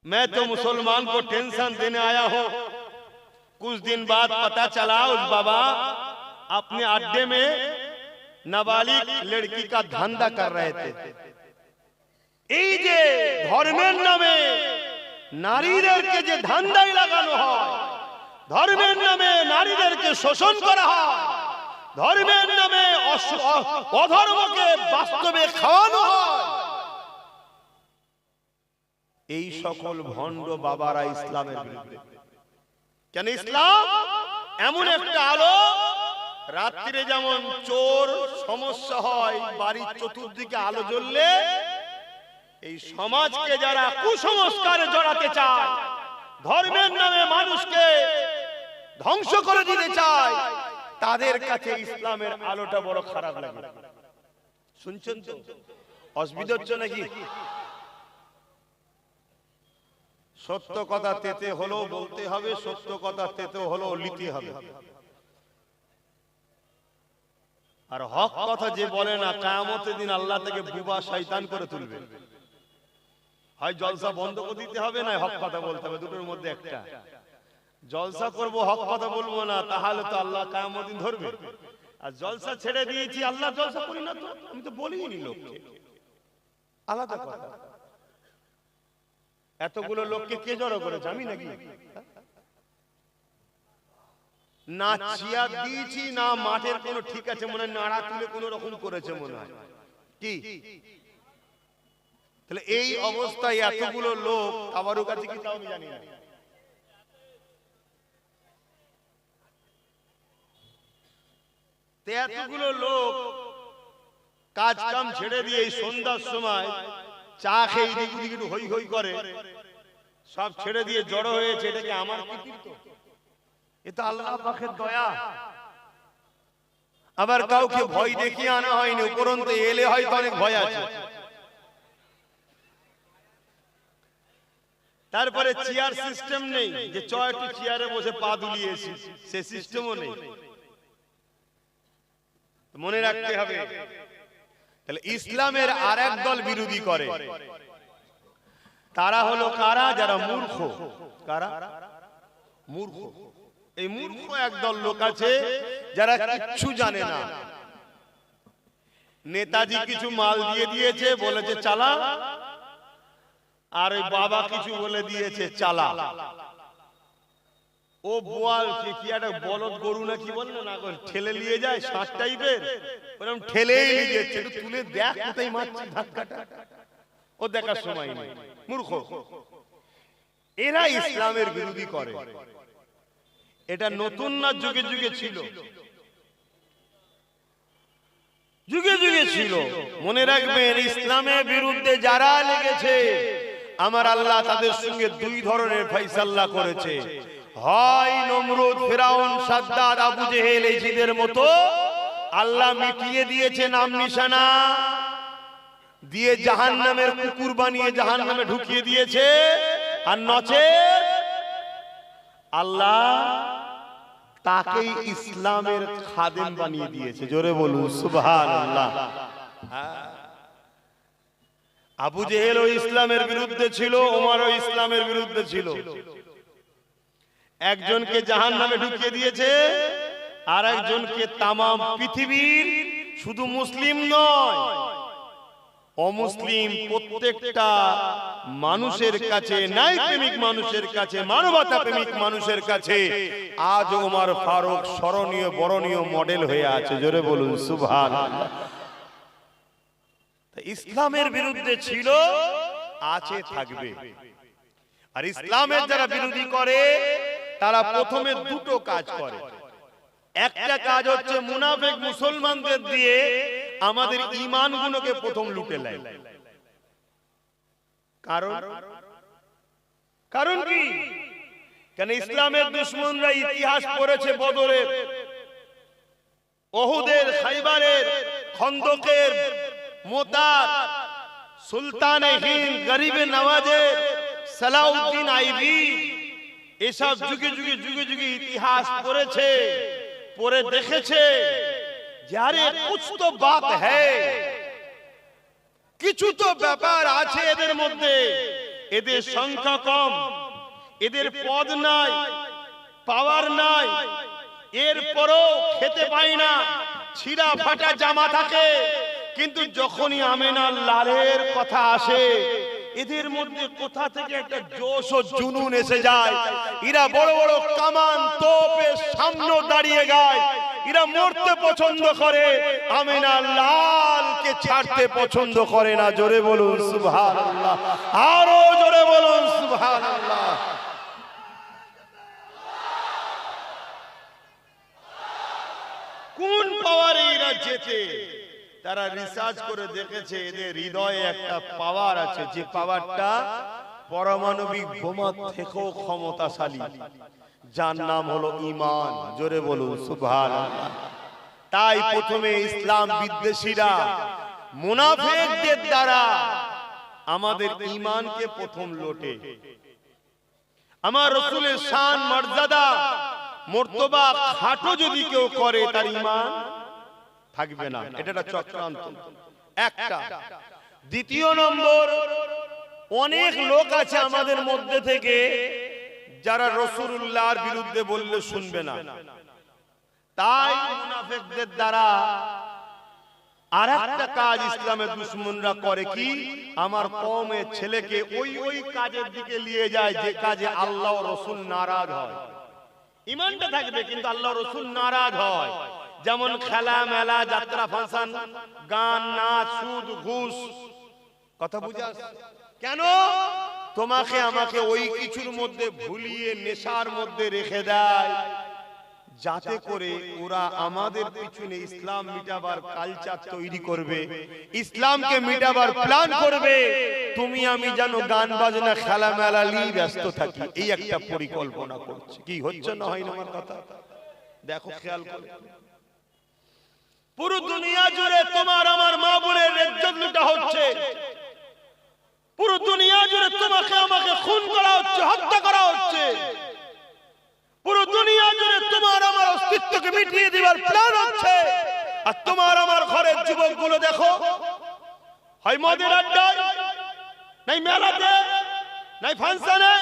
मैं तो मुसलमान को टेंशन देने आया हूं। कुछ दिन बाद पता चला उस बाबा अपने अड्डे में नाबालिग लड़की का धंधा कर रहे थे। এই যে ধর্মের নামে নারীদেরকে যে ধান্দায় লাগানো হয়, ধর্মের নামে নারীদেরকে শোষণ করা হয়, ধর্মের নামে অধর্মকে বাস্তবে খাওয়ানো হয়, এই সকল ভণ্ড বাবারা ইসলামের বিরুদ্ধে। কেন? ইসলাম এমন একটা আলো, রাত্রিরে যেমন চোর সমস্যা হয়, বাড়ির চতুর্দিকে আলো জ্বললে এই সমাজকে যারা কুসংস্কারে জড়াতে চায়, ধর্মের নামে মানুষকে ধ্বংস করে দিতে চায়, তাদের কাছে ইসলামের আলোটা বড় খারাপ লাগে। শুনছেন তো? অসুবিধা হচ্ছে নাকি? সত্য কথা তেতে হলো বলতে হবে, সত্য কথা তেতে হলো লিখতে হবে। আর হক কথা যে বলে না, কিয়ামতের দিন আল্লাহ থেকে বুবা শয়তান করে তুলবে। হয় জলসা বন্ধ করে দিতে হবে, না হক কথা বলতে হবে, দুটোর মধ্যে একটা। জলসা করব হক কথা বলবো না, তাহলে তো আল্লাহ কিয়ামতের দিন ধরবে। আর জলসা ছেড়ে দিয়েছি, আল্লাহ জলসা করি না তো, আমি তো বলিনি লোককে, আলাদা কথা। এতগুলো লোককে কে জড়ো করেছে? আমি নাকি? না চেয়ার দিয়েছি, না মাঠের কোনো ঠিক আছে মনে হয়, নাড়া তুলে কোন রকম করেছে মনে হয়। কি তাহলে এই অবস্থায় এতগুলো লোক কাবারু কাছে কি তাও আমি জানি না। এতগুলো লোক কাজ কাম ছেড়ে দিয়ে এই সন্ধ্যার সময় চা খেয়ে এদিক ওদিক একটু হই হই করে, সব ছেড়ে দিয়ে জড়ো হয়েছে। এটা কি আমার কৃতিত্ব? এটা আল্লাহ পাকের দয়া। আবার কাউকে ভয় দেখিয়ে আনা হয়নি, উপরন্তু এলে হয়তো অনেক ভয় আছে। তারপরে চেয়ার সিস্টেম নেই যে একটু চেয়ারে বসে পা দুলিয়েছি, সে সিস্টেমও নেই। মনে রাখতে হবে। তাহলে ইসলামের আরেক দল বিরোধী করে, তারা হলো কারা? যারা মূর্খ। কারা? মূর্খ। এই মূর্খ একদল লোক আছে যারা কিচ্ছু জানে না। নেতাজি কিছু মাল দিয়ে দিয়েছে, বলেছে চালা, আর ওই বাবা কিছু বলে দিয়েছে চালা। ও বোয়াল কি একটা বলদ গরু না কি বললো না, ঠেলে নিয়ে যায়, ষাট টাইপের, ওরকম ঠেলেই নিয়ে যাচ্ছে। একটু তুলে দেখ কোথায় মারছে ধাক্কাটা, ও দেখার সময় নেই। মূর্খ। এরা ইসলামের বিরোধী করে। এটা নতুন না, যুগে যুগে ছিল, যুগে যুগে ছিল। মনে রাখবেন, ইসলামের বিরুদ্ধে যারা লেগেছে, আমার আল্লাহ তাদের সঙ্গে দুই ধরনের ফয়সালা করেছে। হয় নমরুদ, ফিরাউন, সাদ্দাত, আবু জেহেল, এই জিদের মতো আল্লাহ মিটিয়ে দিয়েছে নাম নিশানা দিয়ে, জাহান্নামের কুকুর বানিয়ে জাহান্নামে ঢুকিয়ে দিয়েছে। আর নচেত আল্লাহ তাকেই ইসলামের খাদেম বানিয়ে দিয়েছে। জোরে বলুন সুবহানাল্লাহ। আবু জেহেলও ইসলামের বিরুদ্ধে ছিল, ওমরও ইসলামের বিরুদ্ধে ছিল। একজনকে জাহান্নামে ঢুকিয়ে দিয়েছে, আর একজনকে তামাম পৃথিবীর শুধু মুসলিম নয়, অমুসলিম প্রত্যেকটা মানুষের কাছে, ন্যায় প্রেমিক মানুষের কাছে, মানবতা প্রেমিক মানুষের কাছে আজ ওমর ফারুক স্মরণীয় বরণীয় মডেল হয়ে আছে। জোরে বলুন সুবহানাল্লাহ। ইসলামের বিরুদ্ধে ছিল, আছে, থাকবে। আর ইসলামের যারা বিরোধী করে, তারা প্রথমে দুটো কাজ করে। একটা কাজ হচ্ছে মুনাফিক মুসলমানদের দিয়ে আমাদের ঈমানগুলোকে প্রথম লুটে নেয়। কারণ কি? কেন ইসলামের দুশমনরা ইতিহাস পড়েছে বদরের, ওহুদের, খাইবারের, খন্দকের, মোতার, সুলতানে হিন্দ, গরিবে নওয়াজের, সালাউদ্দিন আইবি, এসব যুগে যুগে যুগে যুগে ইতিহাস পড়েছে, পড়ে দেখেছে যে আরে কুছ তো বাত হ্যায়, কিছু তো ব্যাপার আছে এদের মধ্যে। এদের সংখ্যা কম, এদের পদ নাই, পাওয়ার নাই, এরপরও খেতে পায় না, ছিঁড়া ফাটা জামা থাকে, কিন্তু যখনই আমেনার লালের কথা আসে এদের মধ্যে কোথা থেকে একটা জোশ ও জুনুন এসে যায়। এরা বড় বড় কামান তোপের সামনে দাঁড়িয়ে গায়, এরা মরতে পছন্দ করে, আমেনার লালকে ছাড়তে পছন্দ করে না। জোরে বলুন সুবহানাল্লাহ, আরো জোরে বলুন সুবহানাল্লাহ। কোন পাওয়ারে এরা জেতে? তারা রিসার্চ করে দেখেছে এদের হৃদয়ে একটা পাওয়ার আছে, যে পাওয়ারটা পারমাণবিক বোমা থেকেও ক্ষমতাশালী, যার নাম হলো ঈমান। জোরে বলুন সুবহানাল্লাহ। তাই প্রথমে ইসলাম বিদ্বেষীরা মুনাফিকদের দ্বারা আমাদের ঈমানকে প্রথম লোটে। আমার রাসূলের শান মর্যাদা মর্তবা খাটো যদি কেউ করে তার ঈমান থাকবে না, এটা একটা চক্রান্ত একটা। দ্বিতীয় নম্বর, অনেক লোক আছে আমাদের মধ্যে থেকে যারা রাসূলুল্লাহর বিরুদ্ধে বললে শুনবে না, তাই মুনাফিকদের দ্বারা আরেকটা কাজ ইসলামের দুশমনরা করে, কি আমার কওমের ছেলেকে ওই ওই কাজের দিকে নিয়ে যায় যে কাজে আল্লাহ ও রাসূল নারাজ হয়। ঈমানটা থাকবে কিন্তু আল্লাহ রাসূল নারাজ হয়, যেমন খেলা মেলা, যাত্রা, ফাংশন, গান, নাচ, সুদ, ঘুষ। কথা বুঝাস কেন? তোমাকে আমাকে ওই কিছুর মধ্যে ভুলিয়ে নেশার মধ্যে রেখে দেয়, যাতে করে ওরা আমাদের পিছনে ইসলাম মিটাবার কালচার তৈরি করবে, ইসলামকে মিটাবার প্ল্যান করবে। তুমি আমি যেন গান বাজনা খেলা মেলা নিয়ে ব্যস্ত থাকি, এই একটা পরিকল্পনা করছে। কি হচ্ছে না হয় না আমার কথা দেখো, খেয়াল করে। পুরো দুনিয়া জুড়ে তোমার আমার মা বোনের ইজ্জত লুটা হচ্ছে, পুরো দুনিয়া জুড়ে তোমাকে আমাকে খুন করা হচ্ছে, হত্যা করা হচ্ছে, পুরো দুনিয়া জুড়ে তোমার আমার অস্তিত্বকে মিটিয়ে দেওয়ার প্ল্যান হচ্ছে। আর তোমার আমার ঘরের যুবকগুলো দেখো, হয় মদের আড্ডায়, নাই মেলাতে, নাই ফাংশনে,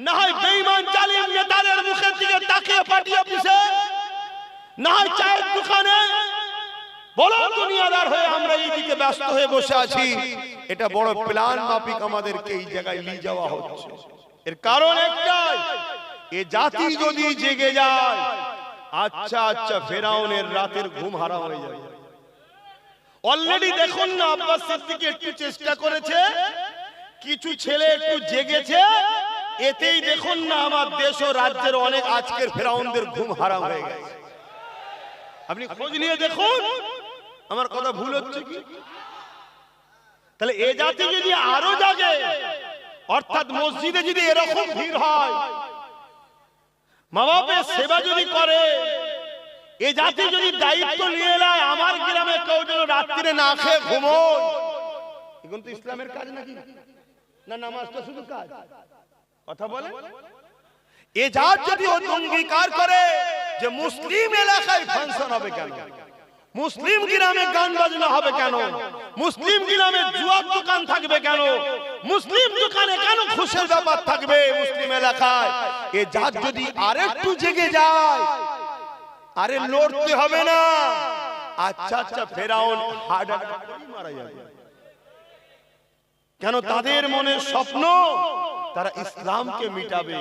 না হয় বেঈমান জালিম নেতাদের মুখের দিকে তাকিয়ে পার্টি অফিসে, না হয় চায়ের দোকানে। বড় দুনিয়াদার হয়ে আমরা এই দিকে ব্যস্ত হয়ে বসে আছি। এটা বড় প্ল্যান মাফিক আমাদেরকে এই জায়গায় নিয়ে যাওয়া হচ্ছে। এর কারণ একটাই, এ জাতি যদি জেগে যায়, আচ্ছা আচ্ছা ফেরাউনের রাতের ঘুম হারাম হয়ে যাবে। অলরেডি দেখুন না, আব্বাস সিদ্দিকী একটু চেষ্টা করেছে, কিছু ছেলে একটু জেগেছে, এতেই দেখুন না আমার দেশ ও রাজ্যের অনেক আজকের ফেরাউনদের ঘুম হারাম হয়ে গেছে। আপনি খোঁজ নিয়ে দেখুন, আমার কথা ভুল হচ্ছে কি? তাহলে এ জাতি যদি আরো জাগে, অর্থাৎ মসজিদে যদি এরকম ভিড় হয়, মা বাপের সেবা যদি করে, এ জাতি যদি দায়িত্ব নিয়ে নেয়, আমার গ্রামে কেউ যেন রাত্রিরে না খেয়ে ঘুমোয়, এখন তো ইসলামের কাজ নাকি? না নামাজটা শুধু কাজ? কথা বলে। এ জাত যদি অঙ্গীকার করে যে মুসলিম এলাকায় ফাংশন হবে কেন, মুসলিম গ্রামে গান বাজনা হবে কেন, মুসলিম গ্রামে জুয়ার দোকান থাকবে কেন, মুসলিম দোকানে কেন খুশের ব্যাপার থাকবে মুসলিম এলাকায়, এ জাত যদি আরেকটু জেগে যায়, আরে লড়তে হবে না, আচ্ছা আচ্ছা ফেরাউন হার্ট অ্যাটাক করে মারা যাবে। কেন? তাদের মনের স্বপ্ন তারা ইসলামকে মিটাবে,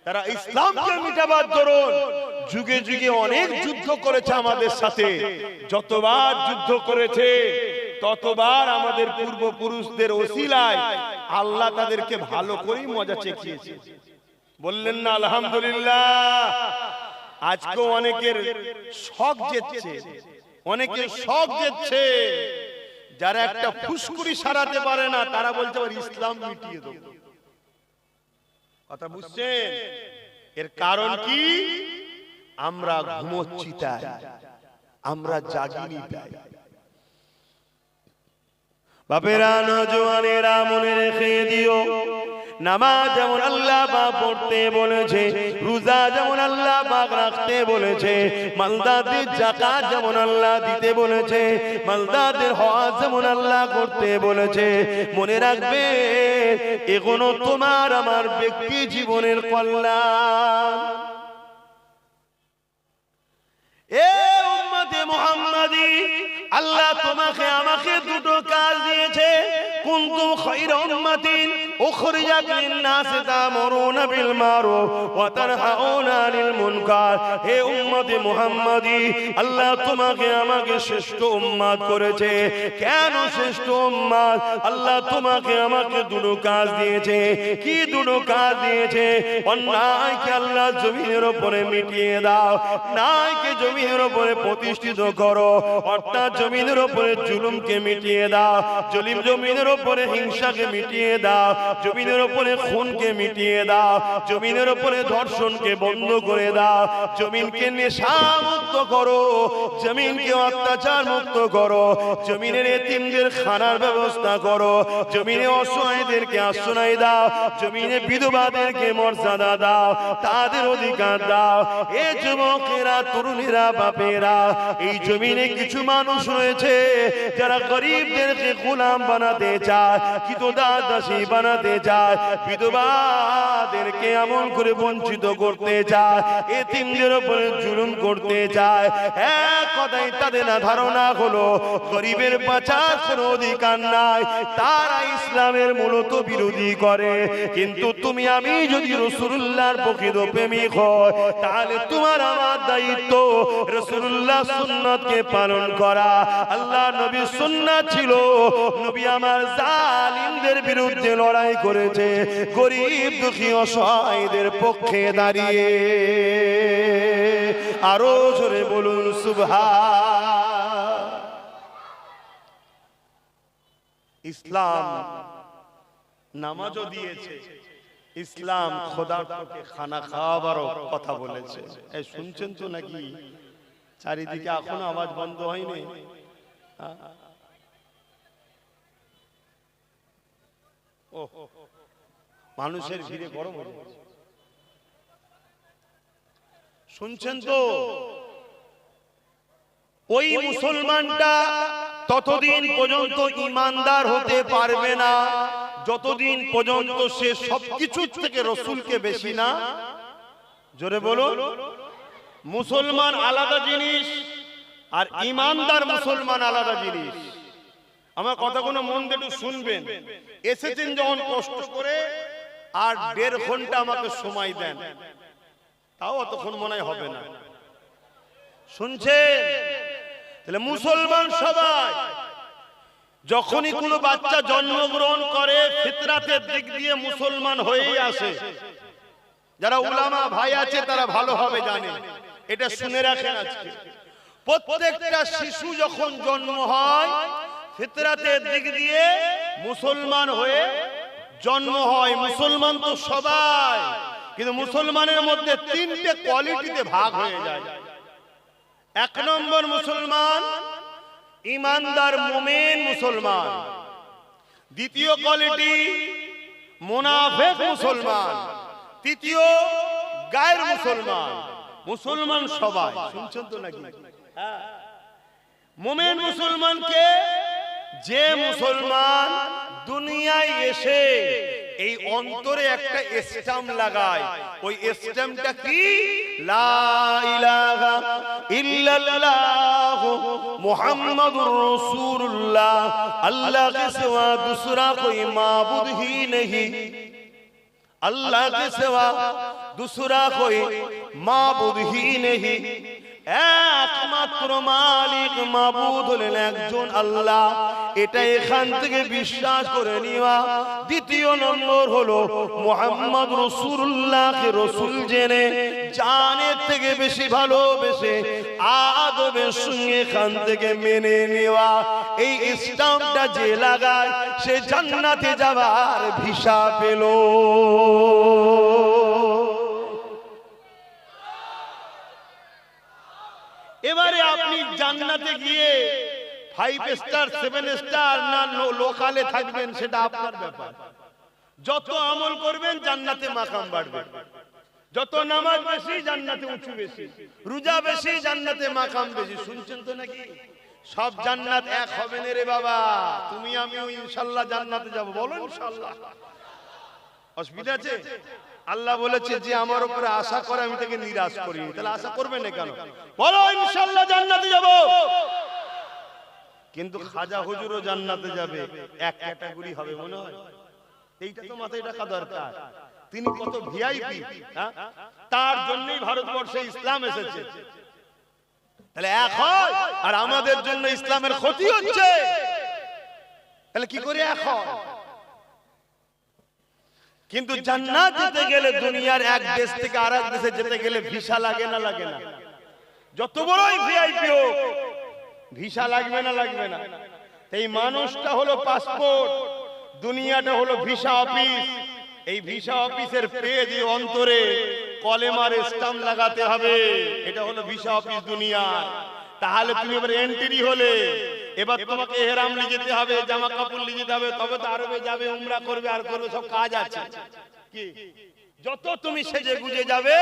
তারা ইসলামকে মিটাবার দরুন যুগে যুগে অনেক যুদ্ধ করেছে আমাদের সাথে। যতবার যুদ্ধ করেছে ততবার আমাদের পূর্বপুরুষদের ওসিলায় আল্লাহ তাদেরকে ভালো করেই মজা চেখিয়েছে। বললেন না আলহামদুলিল্লাহ? আজকেও অনেকের শখ জেতছে, অনেকের শখ জেতছে, যারা একটা ফুসকুড়ি সারাতে পারে না তারা বলতে পারে ইসলাম মিটিয়ে দেব। কথা বুঝছেন? এর কারণ কি? আমরা ঘুমোচ্ছি তাই, আমরা জাগিনি তাই। বাপেরা নজওয়ানেরা মনে রেখে দিও, নামাজ যেমন আল্লাহ পাক পড়তে বলেছে, রোজা যেমন আল্লাহ পাক রাখতে বলেছে, মালদাদের যাকাত যেমন আল্লাহ দিতে বলেছে, মালদাদের হজ যেমন আল্লাহ করতে বলেছে, মনে রাখবে এগুলো তোমার আমার ব্যক্তি জীবনের কল্যাণ। এ উম্মতে মুহাম্মাদি, আল্লাহ তোমাকে আমাকে দুটো কাজ দিয়েছে। কুনতুম খায়রা উম্মাতিন উখরিজাত লিন-নাসি তা'মুরুনা বিল মারুফ ওয়া তানহাউনা আনিল মুনকার। হে উম্মতে মুহাম্মাদি, আল্লাহ তোমাকে আমাকে শ্রেষ্ঠ উম্মত করেছে। কেন শ্রেষ্ঠ উম্মত? আল্লাহ তোমাকে আমাকে দুটো কাজ দিয়েছে। কি দুটো কাজ দিয়েছে? অন্যায়কে আল্লাহ জমিনের উপরে মিটিয়ে দাও, ন্যায়কে জমিনের উপরে প্রতিষ্ঠিত করো, অর্থাৎ জমিনের উপরে জুলুমকে মিটিয়ে দাও, জমিনের উপরে হিংসাকে মিটিয়ে দাও, জমিনের উপরে খুনকে মিটিয়ে দাও, জমিনের উপরে ধর্ষণকে বন্ধ করে দাও, জমিনকে নেশা মুক্ত করো, জমিনকে অত্যাচার মুক্ত করো, জমিনের এতিমদের খানার ব্যবস্থা করো, জমিনে অসহায়দেরকে আশ্রয় দাও, জমিনে বিধবাদেরকে মর্যাদা দাও, তাদের অধিকার দাও। এ যুবকেরা, তরুণীরা, বাপেরা, এই জমিনে কিছু মানুষ রয়েছে যারা গরিবদেরকে গোলাম বানাতে চায়, দাসী বানাতে চায়, বিধবাদেরকে এমন করে বঞ্চিত করতে চায়, এতিমদের উপরে জুলুম করতে চায়। এক কথায় তাদের ধারণা হলো গরিবের বাঁচার কোনো অধিকার নাই, তারা ইসলামের মূলত বিরোধী করে। কিন্তু তুমি আমি যদি রাসূলুল্লাহর প্রকৃত প্রেমিক হয়, তাহলে তোমার আমার দায়িত্ব রাসূলুল্লাহ সুন্নাতকে পালন করা। আল্লাহ নবীর সুন্নাত ছিল, নবী আমার জালিমদের বিরুদ্ধে লড়াই করেছে, গরিব দুঃখী অসহায়দের পক্ষে দাঁড়িয়ে। আরো জোরে বলুন সুবহান। ইসলাম নামাজও দিয়েছে, ইসলাম খোদাকে খানা খাওয়াবারও কথা বলেছে। এই শুনছেন তো নাকি? চারিদিকে এখনো আওয়াজ বন্ধ হয়নি? মানুষের ভিড়ে গরম হয়ে গেছে। শুনছেন তো? ওই মুসলমানটা ততদিন পর্যন্ত ইমানদার হতে পারবে না যতদিন পর্যন্ত সে সবকিছু থেকে রসুলকে বেশি না। জোরে বলো। মুসলমান আলাদা জিনিস আর ইমানদার মুসলমান আলাদা জিনিস। আমার কথাগুলো মন দিয়ে একটু শুনবেন। এসেছেন যখন কষ্ট করে, আর 1.5 ঘন্টা আমাকে সময় দেন, তাও অতক্ষণ মনে হবে না। শুনছেন? তাহলে মুসলমান সবাই যখনই কোনো বাচ্চা জন্মগ্রহণ করে ফিতরাতের দিক দিয়ে মুসলমান হয়েই আসে। যারা উলামা ভাই আছে তারা ভালোভাবে জানে, এটা শুনে রাখেন। আজকে প্রত্যেকটা শিশু যখন জন্ম হয় ফিতরাতের দিক দিয়ে মুসলমান হয়ে জন্ম হয়। মুসলমান তো সবাই, কিন্তু মুসলমানের মধ্যে 3টে কোয়ালিটিতে ভাগ হয়ে যায়। 1 নম্বর মুসলমান ইমানদার মুমিন মুসলমান। দ্বিতীয় কোয়ালিটি মুনাফিক মুসলমান। তৃতীয় গায়ের মুসলমান। মুসলমান সবাই, শুনছেন তো নাকি? মুমিন মুসলমানকে যে মুসলমান দুনিয়ায় এসে এই অন্তরে একটা স্ট্যাম্প লাগায়, ওই স্ট্যাম্পটা কি? লা ইলাহা ইল্লাল্লাহ মুহাম্মাদুর রাসূলুল্লাহ, अल्लाह के सिवा दूसरा कोई माबूद ही नहीं, अल्लाह के सिवा दूसरा कोई माबूद ही नहीं। একমাত্র মালিক মাবুদ হলেন একজন আল্লাহ, এটা এখান থেকে বিশ্বাস করে নিবা। দ্বিতীয় নম্বর হলো মুহাম্মদ রাসূলুল্লাহকে রাসূল জেনে জানের থেকে বেশি ভালোবেসে আদবের সঙ্গে এখান থেকে মেনে নেওয়া। এই স্ট্যাম্পটা যে লাগায় সে জান্নাতে যাবার ভিসা পেল। এবারে আপনি জান্নাতে গিয়ে 5 স্টার 7 স্টার না লোকালে থাকবেন সেটা আপনার ব্যাপার। যত আমল করবেন জান্নাতে মাকাম বাড়বে, যত নামাজ বেশি জান্নাতে উঁচু বেশি, রোজা বেশি জান্নাতে মাকাম বেশি। শুনছেন তো নাকি? সব জান্নাত এক হবে না রে বাবা। তুমি আমিও ইনশাআল্লাহ জান্নাতে যাব, বলো ইনশাআল্লাহ। অসুবিধা আছে? আল্লাহ বলেছে যে আমার উপরে আশা করে আমি তাকে নিরাশ করিনি, তাহলে আশা করবে না কেন? বলো ইনশাআল্লাহ জান্নাতে যাব। কিন্তু খাজা হুজুরও জান্নাতে যাবে, এক ক্যাটাগরি হবে মনে হয়। এইটা তো মাথায় রাখা দরকার। তিনি কত ভিআইপি, তার জন্যই ভারতবর্ষে ইসলাম এসেছে। তাহলে এক হয়, আর আমাদের জন্য ইসলামের ক্ষতি হচ্ছে, তাহলে কি করে এক হয়? কিন্তু জান্নাত যেতে গেলে দুনিয়ার এক দেশ থেকে আরেক দেশে যেতে গেলে ভিসা লাগে না লাগে না? যত বড়ই ভিআইপি হোক ভিসা লাগবে না লাগবে না? এই মানুষটা হলো পাসপোর্ট, দুনিয়াটা হলো ভিসা অফিস। এই ভিসা অফিসের পেজ অন্তরে কলেমার স্টাম্প লাগাতে হবে, এটা হলো ভিসা অফিস দুনিয়া। তাহলে তুমি এবার এন্ট্রি হলে, এবার তোমাকে ইহরাম নিয়ে যেতে হবে, জামা কাপড় নিয়ে যেতে হবে, তবে তো আরবে যাবে, উমরা করবে, আর করবে, সব কাজ আছে। কি যত তুমি সেজে গুজে যাবে,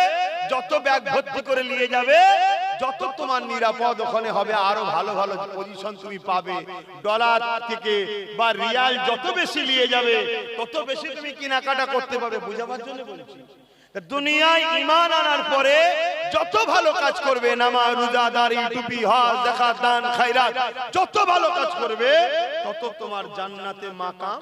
যত ব্যাগ ভর্তি করে নিয়ে যাবে, যত তোমার নিরাপদ ওখানে হবে, আরো ভালো ভালো পজিশন তুমি পাবে। ডলার থেকে বা রিয়াল যত বেশি নিয়ে যাবে, তত বেশি তুমি কেনাকাটা করতে পারবে। বুঝাবার জন্য বলছি। দুনিয়ায় ঈমান আনার পরে যত ভালো কাজ করবে, নামাজ, রোজা, দাড়ি, টুপি, হজ, যাকাত, দান, খায়রাত, যত ভালো কাজ করবে, তত তোমার জান্নাতে মাকাম